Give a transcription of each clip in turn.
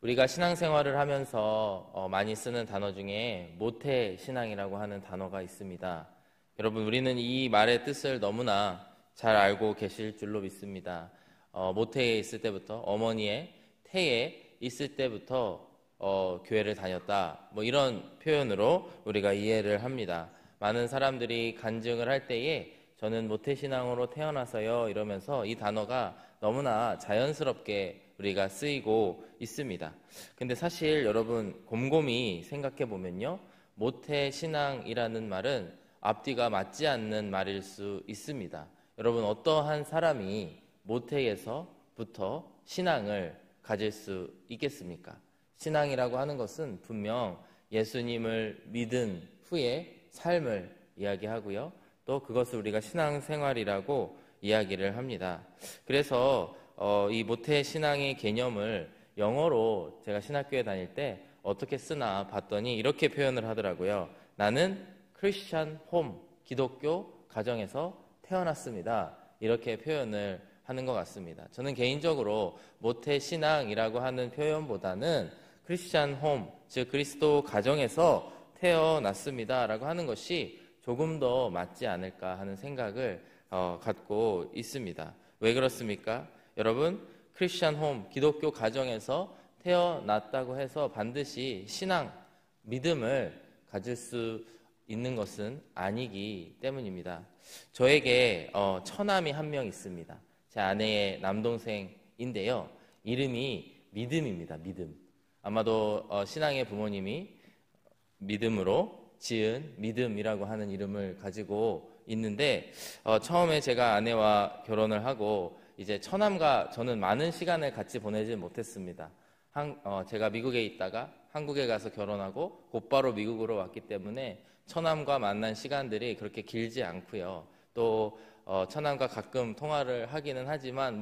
우리가 신앙생활을 하면서 많이 쓰는 단어 중에 모태신앙이라고 하는 단어가 있습니다. 여러분, 우리는 이 말의 뜻을 너무나 잘 알고 계실 줄로 믿습니다. 모태에 있을 때부터, 어머니의 태에 있을 때부터 교회를 다녔다, 이런 표현으로 우리가 이해를 합니다. 많은 사람들이 간증을 할 때에 저는 모태신앙으로 태어나서요 이러면서 이 단어가 너무나 자연스럽게 우리가 쓰이고 있습니다. 근데 사실 여러분 곰곰이 생각해 보면요, 모태신앙이라는 말은 앞뒤가 맞지 않는 말일 수 있습니다. 여러분, 어떠한 사람이 모태에서부터 신앙을 가질 수 있겠습니까? 신앙이라고 하는 것은 분명 예수님을 믿은 후에 삶을 이야기하고요, 또 그것을 우리가 신앙생활이라고 이야기를 합니다. 그래서 이 모태신앙의 개념을 영어로 제가 신학교에 다닐 때 어떻게 쓰나 봤더니 이렇게 표현을 하더라고요. 나는 크리스천 홈, 기독교 가정에서 태어났습니다. 이렇게 표현을 하는 것 같습니다. 저는 개인적으로 모태신앙이라고 하는 표현보다는 크리스천 홈, 즉 그리스도 가정에서 태어났습니다 라고 하는 것이 조금 더 맞지 않을까 하는 생각을 갖고 있습니다. 왜 그렇습니까? 여러분, 크리스천 홈, 기독교 가정에서 태어났다고 해서 반드시 신앙, 믿음을 가질 수 있는 것은 아니기 때문입니다. 저에게 처남이 한 명 있습니다. 제 아내의 남동생인데요, 이름이 믿음입니다. 믿음. 아마도 신앙의 부모님이 믿음으로 지은 믿음이라고 하는 이름을 가지고 있는데, 처음에 제가 아내와 결혼을 하고 이제 처남과 저는 많은 시간을 같이 보내지 못했습니다. 제가 미국에 있다가 한국에 가서 결혼하고 곧바로 미국으로 왔기 때문에 처남과 만난 시간들이 그렇게 길지 않고요. 또 처남과 가끔 통화를 하기는 하지만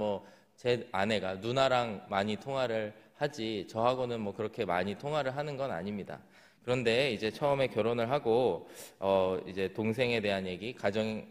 제 아내가 누나랑 많이 통화를 하지 저하고는 그렇게 많이 통화를 하는 건 아닙니다. 그런데 이제 처음에 결혼을 하고 이제 동생에 대한 얘기, 가정에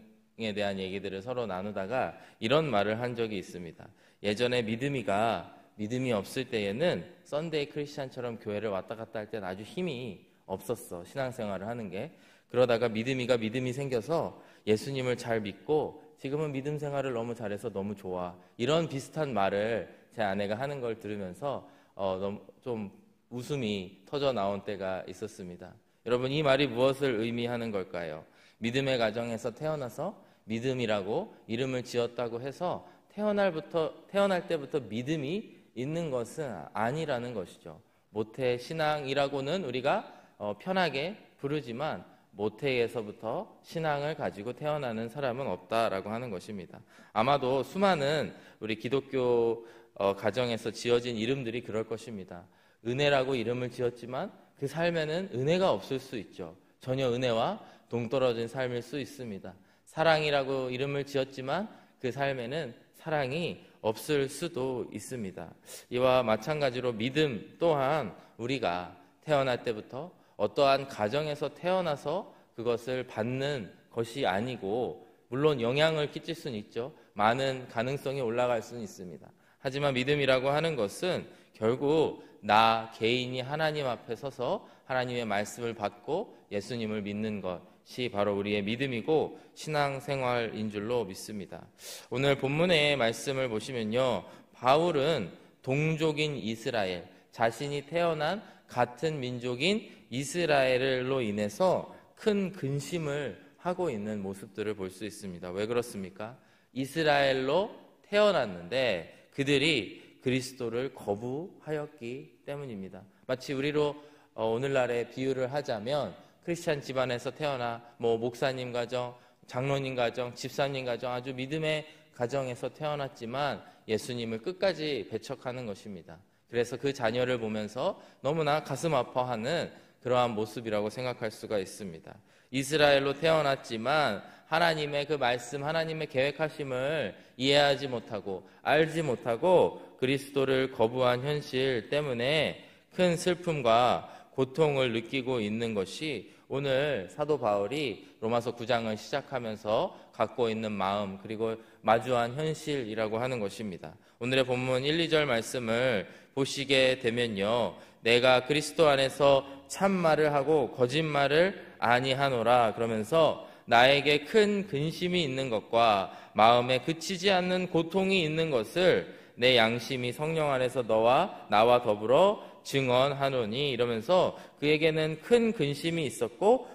대한 얘기들을 서로 나누다가 이런 말을 한 적이 있습니다. 예전에 믿음이 없을 때에는 썬데이 크리스찬처럼 교회를 왔다 갔다 할 때는 아주 힘이 없었어, 신앙생활을 하는 게. 그러다가 믿음이 생겨서 예수님을 잘 믿고 지금은 믿음 생활을 너무 잘해서 너무 좋아, 이런 비슷한 말을 제 아내가 하는 걸 들으면서 너무 좀 웃음이 터져 나온 때가 있었습니다. 여러분, 이 말이 무엇을 의미하는 걸까요? 믿음의 가정에서 태어나서 믿음이라고 이름을 지었다고 해서 태어날 때부터 믿음이 있는 것은 아니라는 것이죠. 모태신앙이라고는 우리가 편하게 부르지만 모태에서부터 신앙을 가지고 태어나는 사람은 없다라고 하는 것입니다. 아마도 수많은 우리 기독교 가정에서 지어진 이름들이 그럴 것입니다. 은혜라고 이름을 지었지만 그 삶에는 은혜가 없을 수 있죠. 전혀 은혜와 동떨어진 삶일 수 있습니다. 사랑이라고 이름을 지었지만 그 삶에는 사랑이 없을 수도 있습니다. 이와 마찬가지로 믿음 또한 우리가 태어날 때부터 어떠한 가정에서 태어나서 그것을 받는 것이 아니고, 물론 영향을 끼칠 수는 있죠. 많은 가능성이 올라갈 수는 있습니다. 하지만 믿음이라고 하는 것은 결국 나 개인이 하나님 앞에 서서 하나님의 말씀을 받고 예수님을 믿는 것이 바로 우리의 믿음이고 신앙생활인 줄로 믿습니다. 오늘 본문의 말씀을 보시면요, 바울은 동족인 이스라엘, 자신이 태어난 같은 민족인 이스라엘로 인해서 큰 근심을 하고 있는 모습들을 볼 수 있습니다. 왜 그렇습니까? 이스라엘로 태어났는데 그들이 그리스도를 거부하였기 때문입니다. 마치 우리로 오늘날의 비유를 하자면 크리스찬 집안에서 태어나 목사님 가정, 장로님 가정, 집사님 가정, 아주 믿음의 가정에서 태어났지만 예수님을 끝까지 배척하는 것입니다. 그래서 그 자녀를 보면서 너무나 가슴 아파하는 그러한 모습이라고 생각할 수가 있습니다. 이스라엘로 태어났지만 하나님의 그 말씀, 하나님의 계획하심을 이해하지 못하고 알지 못하고 그리스도를 거부한 현실 때문에 큰 슬픔과 고통을 느끼고 있는 것이 오늘 사도 바울이 로마서 9장을 시작하면서 갖고 있는 마음, 그리고 마주한 현실이라고 하는 것입니다. 오늘의 본문 1, 2절 말씀을 보시게 되면요, 내가 그리스도 안에서 참말을 하고 거짓말을 아니하노라 그러면서 나에게 큰 근심이 있는 것과 마음에 그치지 않는 고통이 있는 것을 내 양심이 성령 안에서 나와 더불어 증언하노니, 이러면서 그에게는 큰 근심이 있었고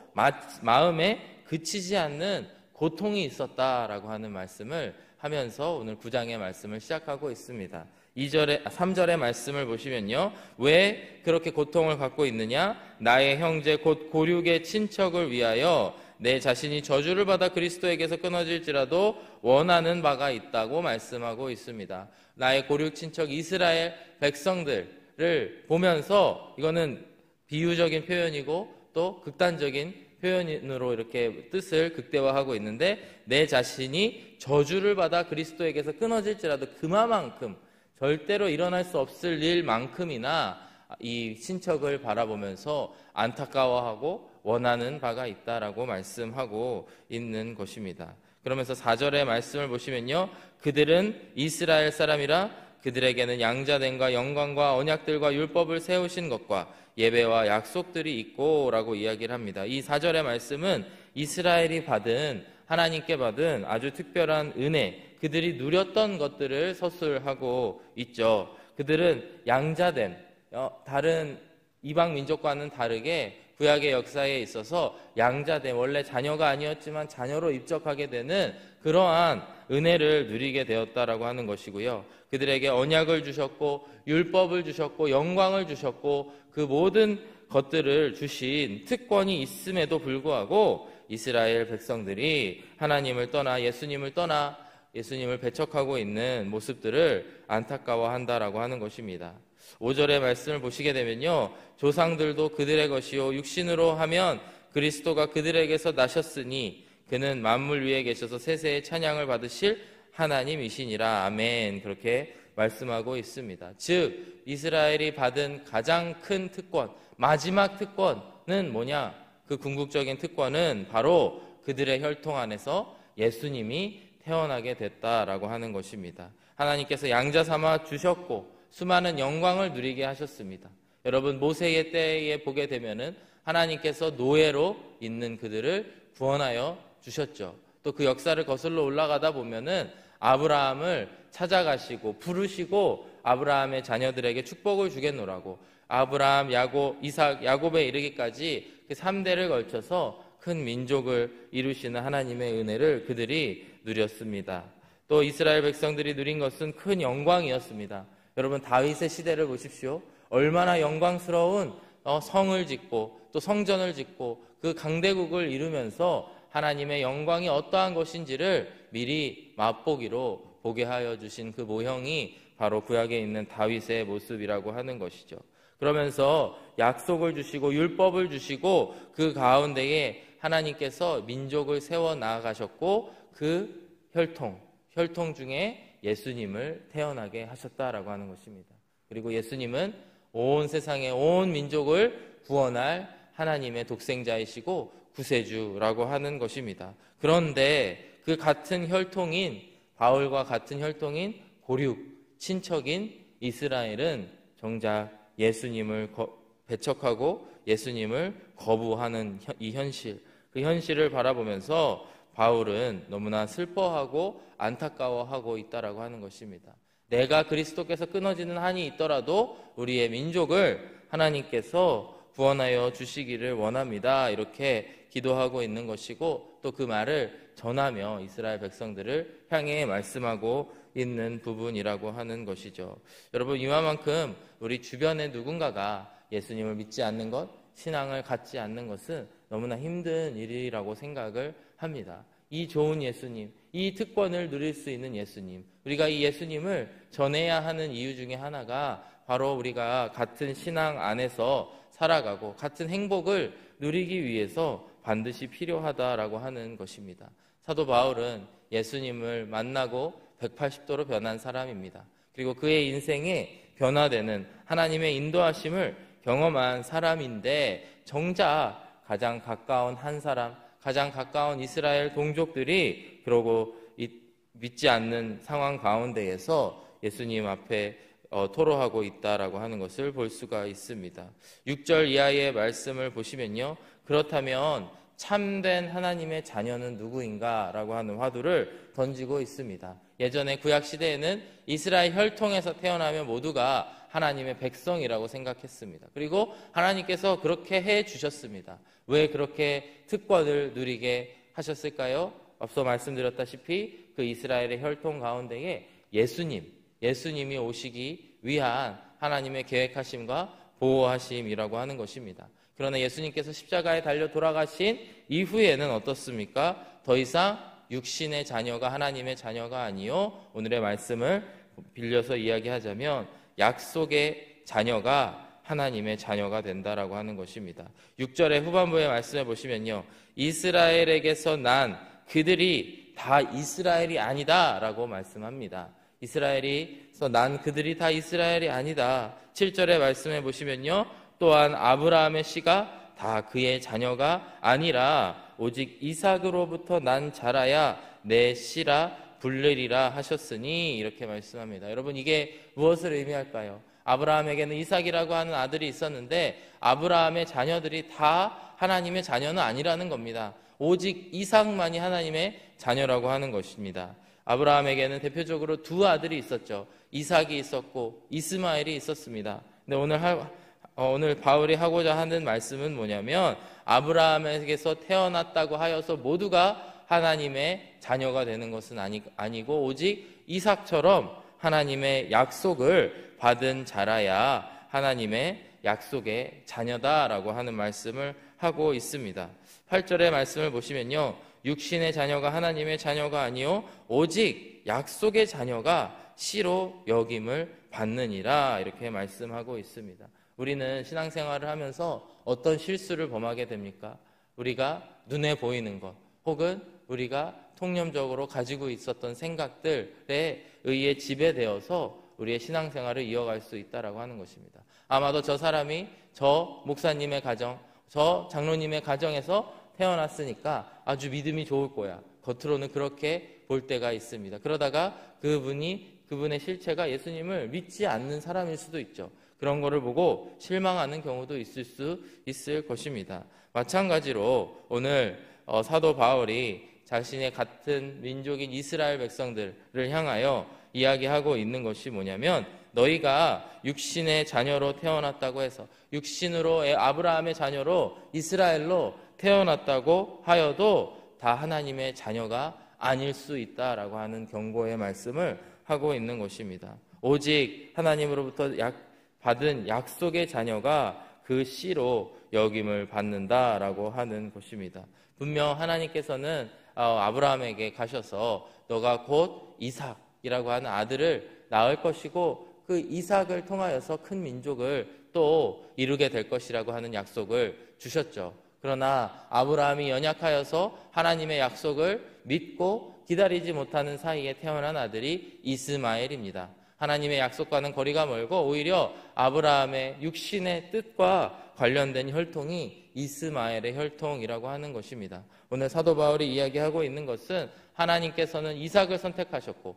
마음에 그치지 않는 고통이 있었다라고 하는 말씀을 하면서 오늘 9장의 말씀을 시작하고 있습니다. 3절의 말씀을 보시면요, 왜 그렇게 고통을 갖고 있느냐? 나의 형제 곧 고륙의 친척을 위하여 내 자신이 저주를 받아 그리스도에게서 끊어질지라도 원하는 바가 있다고 말씀하고 있습니다. 나의 고륙 친척 이스라엘 백성들을 보면서, 이거는 비유적인 표현이고 또 극단적인 표현으로 이렇게 뜻을 극대화하고 있는데, 내 자신이 저주를 받아 그리스도에게서 끊어질지라도 그만큼 절대로 일어날 수 없을 일만큼이나 이 친척을 바라보면서 안타까워하고 원하는 바가 있다라고 말씀하고 있는 것입니다. 그러면서 4절의 말씀을 보시면요, 그들은 이스라엘 사람이라 그들에게는 양자됨과 영광과 언약들과 율법을 세우신 것과 예배와 약속들이 있고 라고 이야기를 합니다. 이 4절의 말씀은 이스라엘이 하나님께 받은 아주 특별한 은혜, 그들이 누렸던 것들을 서술하고 있죠. 그들은 양자됨, 다른 이방 민족과는 다르게 구약의 역사에 있어서 양자됨, 원래 자녀가 아니었지만 자녀로 입적하게 되는 그러한 은혜를 누리게 되었다라고 하는 것이고요. 그들에게 언약을 주셨고 율법을 주셨고 영광을 주셨고 그 모든 것들을 주신 특권이 있음에도 불구하고 이스라엘 백성들이 하나님을 떠나 예수님을 배척하고 있는 모습들을 안타까워한다라고 하는 것입니다. 5절의 말씀을 보시게 되면요, 조상들도 그들의 것이요 육신으로 하면 그리스도가 그들에게서 나셨으니 그는 만물 위에 계셔서 세세의 찬양을 받으실 하나님이시니라. 아멘. 그렇게 말씀하고 있습니다. 즉 이스라엘이 받은 가장 큰 특권, 마지막 특권은 뭐냐? 그 궁극적인 특권은 바로 그들의 혈통 안에서 예수님이 태어나게 됐다라고 하는 것입니다. 하나님께서 양자 삼아 주셨고 수많은 영광을 누리게 하셨습니다. 여러분, 모세의 때에 보게 되면은 하나님께서 노예로 있는 그들을 구원하여 주셨죠. 또 그 역사를 거슬러 올라가다 보면은 아브라함을 찾아가시고 부르시고 아브라함의 자녀들에게 축복을 주겠노라고, 아브라함, 이삭, 야곱에 이르기까지 그 3대를 걸쳐서 큰 민족을 이루시는 하나님의 은혜를 그들이 누렸습니다. 또 이스라엘 백성들이 누린 것은 큰 영광이었습니다. 여러분, 다윗의 시대를 보십시오. 얼마나 영광스러운 성을 짓고 또 성전을 짓고 그 강대국을 이루면서 하나님의 영광이 어떠한 것인지를 미리 맛보기로 보게 하여 주신 그 모형이 바로 구약에 있는 다윗의 모습이라고 하는 것이죠. 그러면서 약속을 주시고 율법을 주시고 그 가운데에 하나님께서 민족을 세워 나아가셨고 그 혈통 중에 예수님을 태어나게 하셨다라고 하는 것입니다. 그리고 예수님은 온 세상의 온 민족을 구원할 하나님의 독생자이시고 구세주라고 하는 것입니다. 그런데 그 같은 혈통인 바울과 같은 혈통인 고륙 친척인 이스라엘은 정작 예수님을 배척하고 예수님을 거부하는 이 현실, 그 현실을 바라보면서 바울은 너무나 슬퍼하고 안타까워하고 있다라고 하는 것입니다. 내가 그리스도께서 끊어지는 한이 있더라도 우리의 민족을 하나님께서 구원하여 주시기를 원합니다. 이렇게 기도하고 있는 것이고 또 그 말을 전하며 이스라엘 백성들을 향해 말씀하고 있는 부분이라고 하는 것이죠. 여러분, 이만큼 우리 주변에 누군가가 예수님을 믿지 않는 것, 신앙을 갖지 않는 것은 너무나 힘든 일이라고 생각을 합니다. 이 좋은 예수님, 이 특권을 누릴 수 있는 예수님, 우리가 이 예수님을 전해야 하는 이유 중에 하나가 바로 우리가 같은 신앙 안에서 살아가고 같은 행복을 누리기 위해서 반드시 필요하다라고 하는 것입니다. 사도 바울은 예수님을 만나고 180도로 변한 사람입니다. 그리고 그의 인생에 변화되는 하나님의 인도하심을 경험한 사람인데 정작 가장 가까운 한 사람, 가장 가까운 이스라엘 동족들이 그러고 믿지 않는 상황 가운데에서 예수님 앞에 토로하고 있다라고 하는 것을 볼 수가 있습니다. 6절 이하의 말씀을 보시면요, 그렇다면 참된 하나님의 자녀는 누구인가? 라고 하는 화두를 던지고 있습니다. 예전에 구약시대에는 이스라엘 혈통에서 태어나면 모두가 하나님의 백성이라고 생각했습니다. 그리고 하나님께서 그렇게 해주셨습니다. 왜 그렇게 특권을 누리게 하셨을까요? 앞서 말씀드렸다시피 그 이스라엘의 혈통 가운데에 예수님이 오시기 위한 하나님의 계획하심과 보호하심이라고 하는 것입니다. 그러나 예수님께서 십자가에 달려 돌아가신 이후에는 어떻습니까? 더 이상 육신의 자녀가 하나님의 자녀가 아니요, 오늘의 말씀을 빌려서 이야기하자면 약속의 자녀가 하나님의 자녀가 된다라고 하는 것입니다. 6절의 후반부의 말씀을 보시면요, 이스라엘에게서 난 그들이 다 이스라엘이 아니다 라고 말씀합니다. 이스라엘에서 난 그들이 다 이스라엘이 아니다. 7절의 말씀에 보시면요, 또한 아브라함의 씨가 다 그의 자녀가 아니라 오직 이삭으로부터 난 자라야 내 씨라 불리리라 하셨으니, 이렇게 말씀합니다. 여러분, 이게 무엇을 의미할까요? 아브라함에게는 이삭이라고 하는 아들이 있었는데 아브라함의 자녀들이 다 하나님의 자녀는 아니라는 겁니다. 오직 이삭만이 하나님의 자녀라고 하는 것입니다. 아브라함에게는 대표적으로 두 아들이 있었죠. 이삭이 있었고 이스마엘이 있었습니다. 근데 오늘 바울이 하고자 하는 말씀은 뭐냐면, 아브라함에게서 태어났다고 하여서 모두가 하나님의 자녀가 되는 것은 아니고 오직 이삭처럼 하나님의 약속을 받은 자라야 하나님의 약속의 자녀다라고 하는 말씀을 하고 있습니다. 8절의 말씀을 보시면요, 육신의 자녀가 하나님의 자녀가 아니요 오직 약속의 자녀가 씨로 여김을 받느니라, 이렇게 말씀하고 있습니다. 우리는 신앙생활을 하면서 어떤 실수를 범하게 됩니까? 우리가 눈에 보이는 것, 혹은 우리가 통념적으로 가지고 있었던 생각들에 의해 지배되어서 우리의 신앙생활을 이어갈 수 있다라고 하는 것입니다. 아마도 저 사람이 저 목사님의 가정, 저 장로님의 가정에서 태어났으니까 아주 믿음이 좋을 거야. 겉으로는 그렇게 볼 때가 있습니다. 그러다가 그분의 실체가 예수님을 믿지 않는 사람일 수도 있죠. 그런 거를 보고 실망하는 경우도 있을 것입니다. 마찬가지로 오늘 사도 바울이 자신의 같은 민족인 이스라엘 백성들을 향하여 이야기하고 있는 것이 뭐냐면, 너희가 육신의 자녀로 태어났다고 해서, 육신으로 아브라함의 자녀로 이스라엘로 태어났다고 하여도 다 하나님의 자녀가 아닐 수 있다라고 하는 경고의 말씀을 하고 있는 것입니다. 오직 하나님으로부터 받은 약속의 자녀가 그 씨로 여김을 받는다라고 하는 것입니다. 분명 하나님께서는 아브라함에게 가셔서 너가 곧 이삭이라고 하는 아들을 낳을 것이고 그 이삭을 통하여서 큰 민족을 또 이루게 될 것이라고 하는 약속을 주셨죠. 그러나 아브라함이 연약하여서 하나님의 약속을 믿고 기다리지 못하는 사이에 태어난 아들이 이스마엘입니다. 하나님의 약속과는 거리가 멀고 오히려 아브라함의 육신의 뜻과 관련된 혈통이 이스마엘의 혈통이라고 하는 것입니다. 오늘 사도 바울이 이야기하고 있는 것은 하나님께서는 이삭을 선택하셨고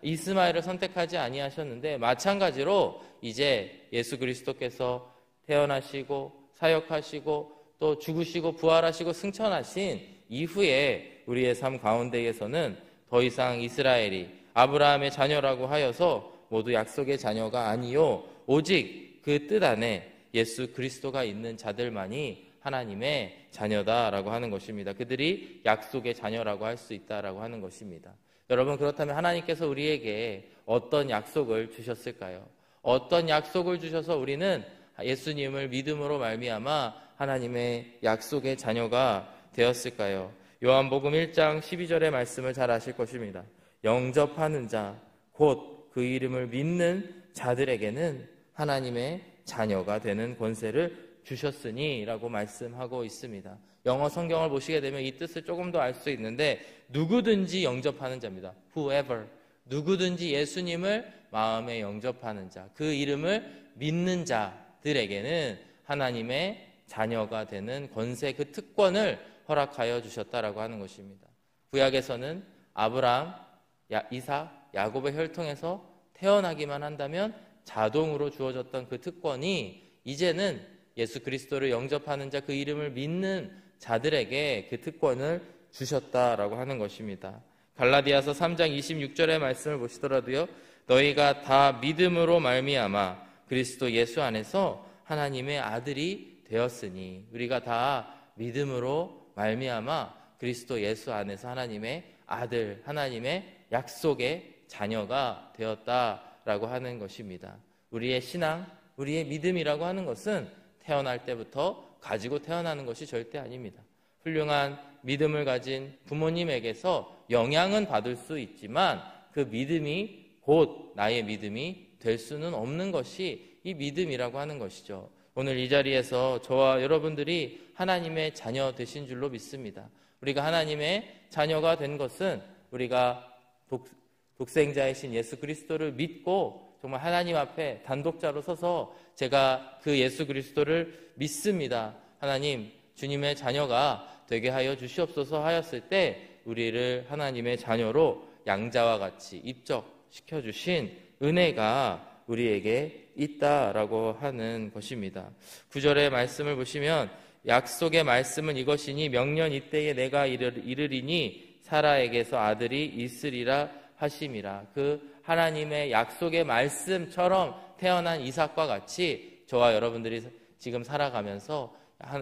이스마엘을 선택하지 아니하셨는데, 마찬가지로 이제 예수 그리스도께서 태어나시고 사역하시고 또 죽으시고 부활하시고 승천하신 이후에 우리의 삶 가운데에서는 더 이상 이스라엘이 아브라함의 자녀라고 하여서 모두 약속의 자녀가 아니요 오직 그 뜻 안에 예수 그리스도가 있는 자들만이 하나님의 자녀다라고 하는 것입니다. 그들이 약속의 자녀라고 할 수 있다라고 하는 것입니다. 여러분, 그렇다면 하나님께서 우리에게 어떤 약속을 주셨을까요? 어떤 약속을 주셔서 우리는 예수님을 믿음으로 말미암아 하나님의 약속의 자녀가 되었을까요? 요한복음 1장 12절의 말씀을 잘 아실 것입니다. 영접하는 자, 곧 그 이름을 믿는 자들에게는 하나님의 자녀가 되는 권세를 주셨으니 라고 말씀하고 있습니다. 영어 성경을 보시게 되면 이 뜻을 조금 더 알 수 있는데, 누구든지 영접하는 자입니다. Whoever, 누구든지 예수님을 마음에 영접하는 자, 그 이름을 믿는 자, 자들에게는 하나님의 자녀가 되는 권세, 그 특권을 허락하여 주셨다라고 하는 것입니다. 구약에서는 아브라함, 이삭, 야곱의 혈통에서 태어나기만 한다면 자동으로 주어졌던 그 특권이 이제는 예수 그리스도를 영접하는 자, 그 이름을 믿는 자들에게 그 특권을 주셨다라고 하는 것입니다. 갈라디아서 3장 26절의 말씀을 보시더라도요, 너희가 다 믿음으로 말미암아 그리스도 예수 안에서 하나님의 아들이 되었으니, 우리가 다 믿음으로 말미암아 그리스도 예수 안에서 하나님의 아들, 하나님의 약속의 자녀가 되었다라고 하는 것입니다. 우리의 신앙, 우리의 믿음이라고 하는 것은 태어날 때부터 가지고 태어나는 것이 절대 아닙니다. 훌륭한 믿음을 가진 부모님에게서 영향은 받을 수 있지만 그 믿음이 곧 나의 믿음이 될 수는 없는 것이 이 믿음이라고 하는 것이죠. 오늘 이 자리에서 저와 여러분들이 하나님의 자녀 되신 줄로 믿습니다. 우리가 하나님의 자녀가 된 것은 우리가 독생자이신 예수 그리스도를 믿고 정말 하나님 앞에 단독자로 서서 제가 그 예수 그리스도를 믿습니다, 하나님 주님의 자녀가 되게 하여 주시옵소서 하였을 때 우리를 하나님의 자녀로 양자와 같이 입적시켜 주신 은혜가 우리에게 있다라고 하는 것입니다. 9절의 말씀을 보시면 약속의 말씀은 이것이니 명년 이때에 내가 이르리니 사라에게서 아들이 있으리라 하심이라. 그 하나님의 약속의 말씀처럼 태어난 이삭과 같이 저와 여러분들이 지금 살아가면서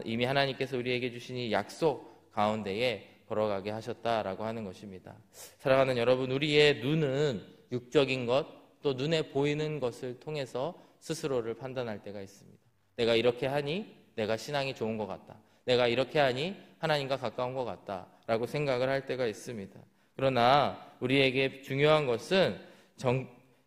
이미 하나님께서 우리에게 주신 이 약속 가운데에 걸어가게 하셨다라고 하는 것입니다. 사랑하는 여러분, 우리의 눈은 육적인 것, 또 눈에 보이는 것을 통해서 스스로를 판단할 때가 있습니다. 내가 이렇게 하니 내가 신앙이 좋은 것 같다, 내가 이렇게 하니 하나님과 가까운 것 같다 라고 생각을 할 때가 있습니다. 그러나 우리에게 중요한 것은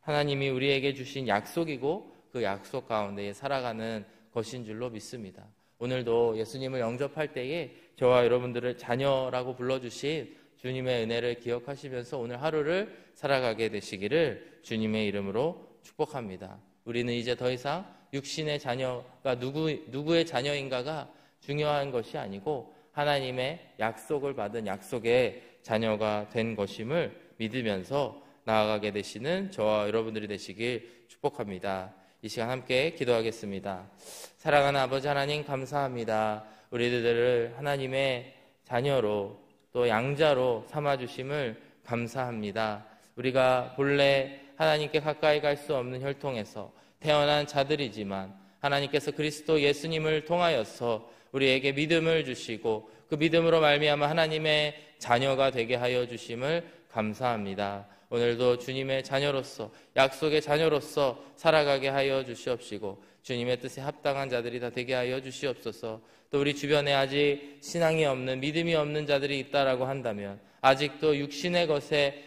하나님이 우리에게 주신 약속이고 그 약속 가운데에 살아가는 것인 줄로 믿습니다. 오늘도 예수님을 영접할 때에 저와 여러분들을 자녀라고 불러주신 주님의 은혜를 기억하시면서 오늘 하루를 살아가게 되시기를 주님의 이름으로 축복합니다. 우리는 이제 더 이상 육신의 자녀가 누구의 자녀인가가 중요한 것이 아니고 하나님의 약속을 받은 약속의 자녀가 된 것임을 믿으면서 나아가게 되시는 저와 여러분들이 되시길 축복합니다. 이 시간 함께 기도하겠습니다. 사랑하는 아버지 하나님, 감사합니다. 우리들을 하나님의 자녀로 또 양자로 삼아주심을 감사합니다. 우리가 본래 하나님께 가까이 갈 수 없는 혈통에서 태어난 자들이지만 하나님께서 그리스도 예수님을 통하여서 우리에게 믿음을 주시고 그 믿음으로 말미암아 하나님의 자녀가 되게 하여 주심을 감사합니다. 오늘도 주님의 자녀로서, 약속의 자녀로서 살아가게 하여 주시옵시고 주님의 뜻에 합당한 자들이 다 되게 하여 주시옵소서. 또 우리 주변에 아직 신앙이 없는, 믿음이 없는 자들이 있다라고 한다면, 아직도 육신의 것에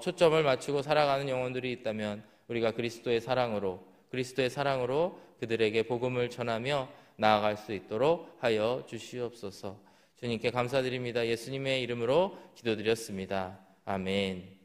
초점을 맞추고 살아가는 영혼들이 있다면 우리가 그리스도의 사랑으로 그들에게 복음을 전하며 나아갈 수 있도록 하여 주시옵소서. 주님께 감사드립니다. 예수님의 이름으로 기도드렸습니다. 아멘.